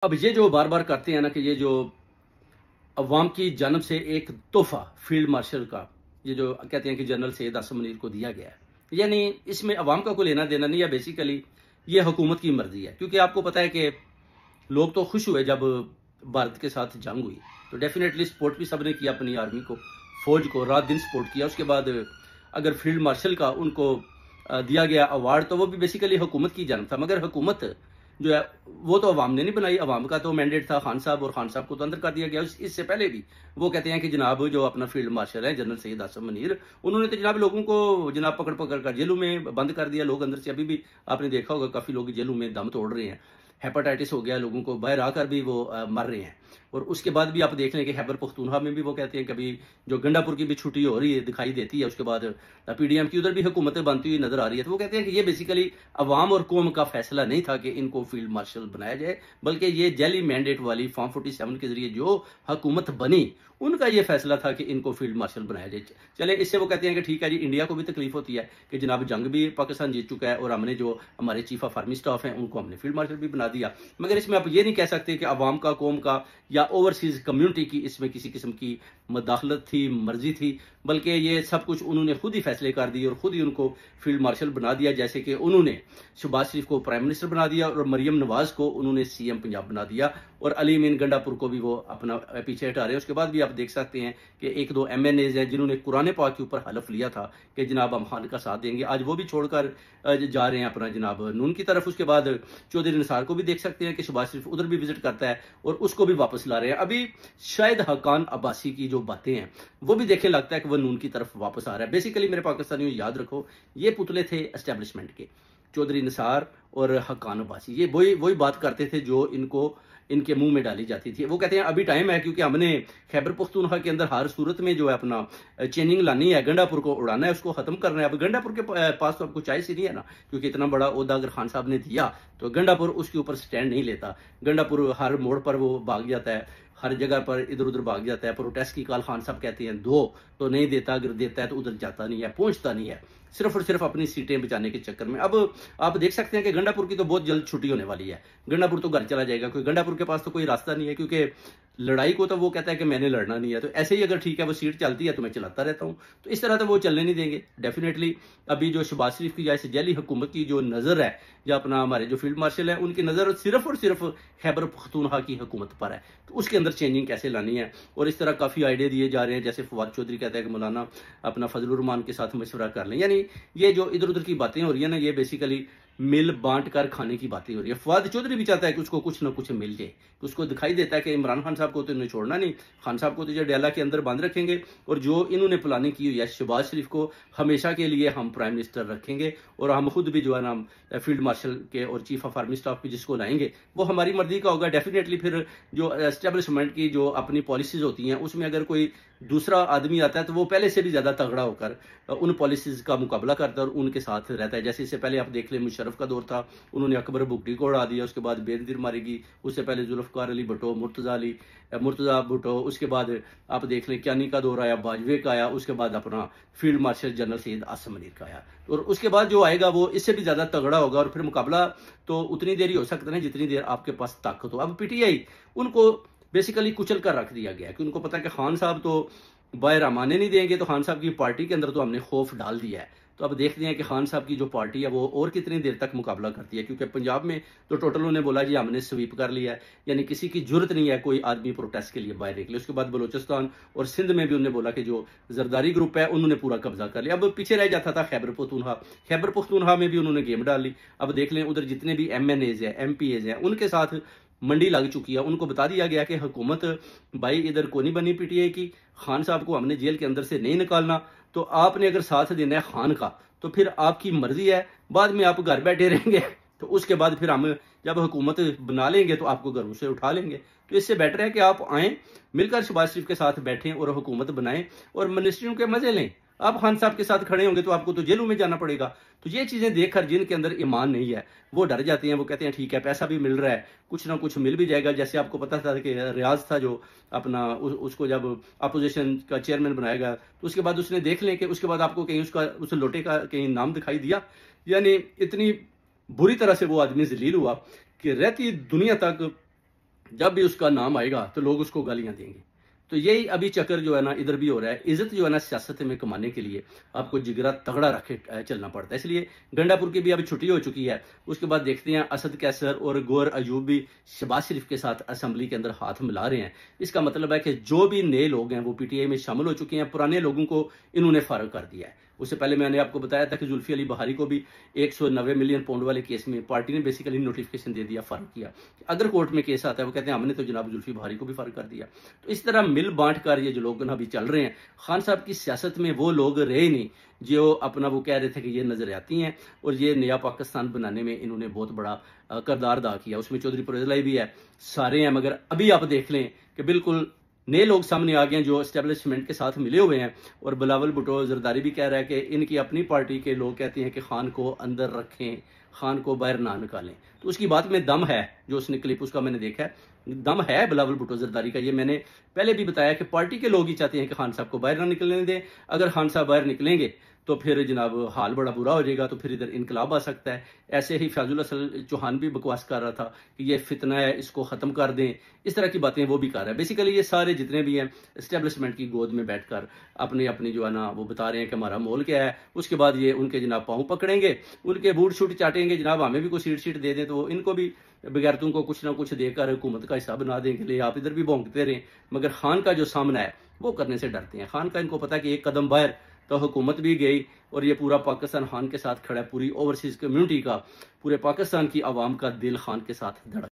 अब ये जो बार बार करते हैं ना कि ये जो अवाम की जानब से एक तोहफा फील्ड मार्शल का, ये जो कहते हैं कि जनरल सैयद आसिम मुनीर को दिया गया है, यानी इसमें अवाम का कोई लेना देना नहीं है। बेसिकली ये हुकूमत की मर्जी है, क्योंकि आपको पता है कि लोग तो खुश हुए जब भारत के साथ जंग हुई, तो डेफिनेटली सपोर्ट भी सबने किया अपनी आर्मी को, फौज को रात दिन सपोर्ट किया। उसके बाद अगर फील्ड मार्शल का उनको दिया गया अवार्ड, तो वो भी बेसिकली हुकूमत की जानब था। मगर हुकूमत जो है वो तो अवाम ने नहीं बनाई, अवाम का तो मैंडेट था खान साहब, और खान साहब को तो अंदर कर दिया गया। इससे पहले भी वो कहते हैं कि जनाब जो अपना फील्ड मार्शल है जनरल सैयद आसिम मुनीर, उन्होंने तो जनाब लोगों को जनाब पकड़ पकड़ कर जेलों में बंद कर दिया। लोग अंदर से अभी भी आपने देखा होगा काफी लोग जेलों में दम तोड़ रहे हैं, हेपेटाइटिस हो गया लोगों को, बाहर आकर भी वो मर रहे हैं। और उसके बाद भी आप देख लें कि खैबर पख्तूनख्वा में भी वो कहते हैं कभी जो गंडापुर की भी छुट्टी हो रही है दिखाई देती है, उसके बाद पीडीएम की उधर भी हुकूमतें बनती हुई नजर आ रही है। तो वो कहते हैं कि ये बेसिकली अवाम और कौम का फैसला नहीं था कि इनको फील्ड मार्शल बनाया जाए, बल्कि ये जेली मैंडेट वाली फॉर्म 47 के जरिए जो हुकूमत बनी उनका ये फैसला था कि इनको फील्ड मार्शल बनाया जाए। चले, इससे वो कहते हैं कि ठीक है जी, इंडिया को भी तकलीफ होती है कि जनाब जंग भी पाकिस्तान जीत चुका है और हमने जो हमारे चीफ ऑफ आर्मी स्टाफ हैं उनको हमने फील्ड मार्शल भी बना दिया। मगर इसमें आप ये नहीं कह सकते कि अवाम का, कौम का या ओवरसीज कम्युनिटी की इसमें किसी किस्म की मदाखलत थी, मर्जी थी, बल्कि ये सब कुछ उन्होंने खुद ही फैसले कर दिए और खुद ही उनको फील्ड मार्शल बना दिया। जैसे कि उन्होंने शहबाज शरीफ को प्राइम मिनिस्टर बना दिया और मरियम नवाज को उन्होंने सीएम पंजाब बना दिया, और अली अमीन गंडापुर को भी वो अपना पीछे हटा रहे हैं। उसके बाद भी आप देख सकते हैं कि एक दो एमएनएज हैं जिन्होंने कुरान पाक के ऊपर हलफ लिया था कि जनाब हम खान का साथ देंगे, आज वो भी छोड़कर जा रहे हैं अपना जनाब नून की तरफ। उसके बाद चौधरी निसार को भी देख सकते हैं कि शहबाज शरीफ उधर भी विजिट करता है और उसको भी वापस ला रहे हैं। अभी शायद हकान अब्बासी की जो बातें हैं वो भी देखे लगता है कि वो नून की तरफ वापस आ रहा है। बेसिकली मेरे पाकिस्तानियों याद रखो, ये पुतले थे एस्टेब्लिशमेंट के, चौधरी निसार और हकान अब्बासी, ये वही वही बात करते थे जो इनके मुंह में डाली जाती थी। वो कहते हैं अभी टाइम है, क्योंकि हमने खैबर पख्तूनख्वा के अंदर हर सूरत में जो है अपना चेंजिंग लानी है, गंडापुर को उड़ाना है, उसको खत्म करना है। अब गंडापुर के पास तो आपको चॉइस ही नहीं है ना, क्योंकि इतना बड़ा ओहदा अगर खान साहब ने दिया तो गंडापुर उसके ऊपर स्टैंड नहीं लेता। गंडापुर हर मोड़ पर वो भाग जाता है, हर जगह पर इधर उधर भाग जाता है। प्रोटेस्ट की कॉल खान साहब कहते हैं दो तो नहीं देता, अगर देता है तो उधर जाता नहीं है, पहुंचता नहीं है, सिर्फ और सिर्फ अपनी सीटें बचाने के चक्कर में। अब आप देख सकते हैं कि गंडापुर की तो बहुत जल्द छुट्टी होने वाली है, गंडापुर तो घर चला जाएगा, क्योंकि गंडापुर के पास तो कोई रास्ता नहीं है, क्योंकि लड़ाई को तो वो कहता है कि मैंने लड़ना नहीं है। तो ऐसे ही अगर ठीक है वो सीट चलती है तो मैं चलाता रहता हूं, तो इस तरह तो वो चलने नहीं देंगे डेफिनेटली। अभी जो शहबाज शरीफ की जैसे जेली हुकूमत की जो नजर है, या अपना हमारे जो फील्ड मार्शल है उनकी नजर सिर्फ और सिर्फ खैबर पख्तूनख्वा की हुकूमत पर है, तो उसके अंदर चेंजिंग कैसे लानी है। और इस तरह काफी आइडिया दिए जा रहे हैं, जैसे फवाद चौधरी कहता है कि मौलाना अपना फजलुर रहमान के साथ मशवरा कर लें। यानी ये जो इधर उधर की बातें हो रही है ना, ये बेसिकली मिल बांट कर खाने की बातें हो रही है। फवाद चौधरी भी चाहता है कि उसको कुछ ना कुछ मिल जाए, उसको दिखाई देता है कि इमरान खान साहब को तो इन्हें छोड़ना नहीं, खान साहब को तो जो डेला के अंदर बंद रखेंगे, और जो इन्होंने प्लानिंग की हुई है शहबाज शरीफ को हमेशा के लिए हम प्राइम मिनिस्टर रखेंगे, और हम खुद भी जो है ना फील्ड मार्शल के और चीफ ऑफ आर्मी स्टाफ भी जिसको लाएंगे वो हमारी मर्जी का होगा। डेफिनेटली फिर जो एस्टेब्लिशमेंट की जो अपनी पॉलिसीज होती हैं उसमें अगर कोई दूसरा आदमी आता है तो वो पहले से भी ज्यादा तगड़ा होकर उन पॉलिसीज का मुकाबला करता है और उनके साथ रहता है। जैसे इससे पहले आप देख लें मुशर्रफ का दौर था, उन्होंने अकबर बुगटी को उड़ा दिया, उसके बाद बेनजीर मारेगी, उससे पहले जुल्फकार अली भुट्टो, मुर्तजा भुट्टो, उसके बाद आप देख लें क्यानी का दौर आया, बाजवे का आया, उसके बाद अपना field marshal general Syed Asim Munir का आया, और उसके बाद जो आएगा वो इससे भी ज्यादा तगड़ा होगा। और फिर मुकाबला तो उतनी देर ही हो सकता है जितनी देर आपके पास ताकत हो। अब पीटीआई उनको बेसिकली कुचल कर रख दिया गया, कि उनको पता है कि खान साहब तो बाहर आने नहीं देंगे, तो खान साहब की पार्टी के अंदर तो हमने खौफ डाल दिया है। तो अब देखते हैं कि खान साहब की जो पार्टी है वो और कितनी देर तक मुकाबला करती है, क्योंकि पंजाब में तो टोटल उन्होंने बोला जी हमने स्वीप कर लिया है, यानी किसी की जरूरत नहीं है कोई आदमी प्रोटेस्ट के लिए बाहर निकले। उसके बाद बलोचिस्तान और सिंध में भी उन्होंने बोला कि जो जरदारी ग्रुप है उन्होंने पूरा कब्जा कर लिया। अब पीछे रह जाता था खैबर पख्तूनख्वा में भी उन्होंने गेम डाल ली। अब देख लें उधर जितने भी एमएनएज है, एमपीएज हैं, उनके साथ मंडी लग चुकी है। उनको बता दिया गया कि हुकूमत भाई इधर को नहीं बनी पीटीआई की, खान साहब को हमने जेल के अंदर से नहीं निकालना, तो आपने अगर साथ देना है खान का तो फिर आपकी मर्जी है, बाद में आप घर बैठे रहेंगे तो उसके बाद फिर हम जब हुकूमत बना लेंगे तो आपको घरों से उठा लेंगे। तो इससे बेटर है कि आप आएँ, मिलकर शहबाज शरीफ के साथ बैठें और हुकूमत बनाएं और मिनिस्ट्रियों के मजे लें। आप खान साहब के साथ खड़े होंगे तो आपको तो जेलों में जाना पड़ेगा। तो ये चीजें देखकर जिनके अंदर ईमान नहीं है वो डर जाते हैं, वो कहते हैं ठीक है पैसा भी मिल रहा है, कुछ ना कुछ मिल भी जाएगा। जैसे आपको पता था कि रियाज था जो अपना उसको जब अपोजिशन का चेयरमैन बनाएगा तो उसके बाद उसने देख लें कि उसके बाद आपको कहीं उसका उस लोटे का कहीं नाम दिखाई दिया, यानी इतनी बुरी तरह से वो आदमी जलील हुआ कि रहती दुनिया तक जब भी उसका नाम आएगा तो लोग उसको गालियां देंगे। तो यही अभी चक्कर जो है ना इधर भी हो रहा है। इज्जत जो है ना सियासत में कमाने के लिए आपको जिगरा तगड़ा रखे चलना पड़ता है। इसलिए गंडापुर की भी अभी छुट्टी हो चुकी है। उसके बाद देखते हैं असद कैसर और गौर अयूब भी शहबाज शरीफ के साथ असेंबली के अंदर हाथ मिला रहे हैं। इसका मतलब है कि जो भी नए लोग हैं वो पीटीआई में शामिल हो चुके हैं, पुराने लोगों को इन्होंने फारग कर दिया है। उससे पहले मैंने आपको बताया था कि जुल्फी अली बहारी को भी 190 मिलियन पाउंड वाले केस में पार्टी ने बेसिकली नोटिफिकेशन दे दिया, फर्क किया। अगर कोर्ट में केस आता है वो कहते हैं हमने तो जनाब जुल्फी बहारी को भी फर्क कर दिया। तो इस तरह मिल बांट कर ये जो लोग अभी चल रहे हैं, खान साहब की सियासत में वो लोग रहे नहीं जो अपना वो कह रहे थे कि ये नजर आती हैं और ये नया पाकिस्तान बनाने में इन्होंने बहुत बड़ा किरदार अदा किया। उसमें चौधरी परवेज़ भी है, सारे हैं, मगर अभी आप देख लें कि बिल्कुल नए लोग सामने आ गए हैं जो एस्टेब्लिशमेंट के साथ मिले हुए हैं। और बिलावल भुट्टो जरदारी भी कह रहा है कि इनकी अपनी पार्टी के लोग कहते हैं कि खान को अंदर रखें, खान को बाहर ना निकालें। तो उसकी बात में दम है, जो उसने क्लिप उसका मैंने देखा है, दम है बिलावल भुट्टो जरदारी का। ये मैंने पहले भी बताया कि पार्टी के लोग ही चाहते हैं कि खान साहब को बाहर ना निकलने दें। अगर खान साहब बाहर निकलेंगे तो फिर जनाब हाल बड़ा बुरा हो जाएगा, तो फिर इधर इनकलाब आ सकता है। ऐसे ही फैजुल असल चौहान भी बकवास कर रहा था कि ये फितना है, इसको ख़त्म कर दें, इस तरह की बातें वो भी कर रहा है। बेसिकली ये सारे जितने भी हैं इस्टेब्लिशमेंट की गोद में बैठकर अपनी अपनी जो है ना वो बता रहे हैं कि हमारा मोल क्या है। उसके बाद ये उनके जनाब पाँव पकड़ेंगे, उनके बूट शूट चाटेंगे, जनाब हमें भी कोई सीट शीट दे दें तो इनको भी बगैरतों को कुछ ना कुछ देकर हुकूमत का हिस्सा बना दें कि ले आप इधर भी भौंकते रहें। मगर खान का जो सामना है वो करने से डरते हैं। खान का इनको पता है कि एक कदम बाहर तो हुकूमत भी गई और ये पूरा पाकिस्तान खान के साथ खड़ा है। पूरी ओवरसीज कम्युनिटी का, पूरे पाकिस्तान की आवाम का दिल खान के साथ धड़क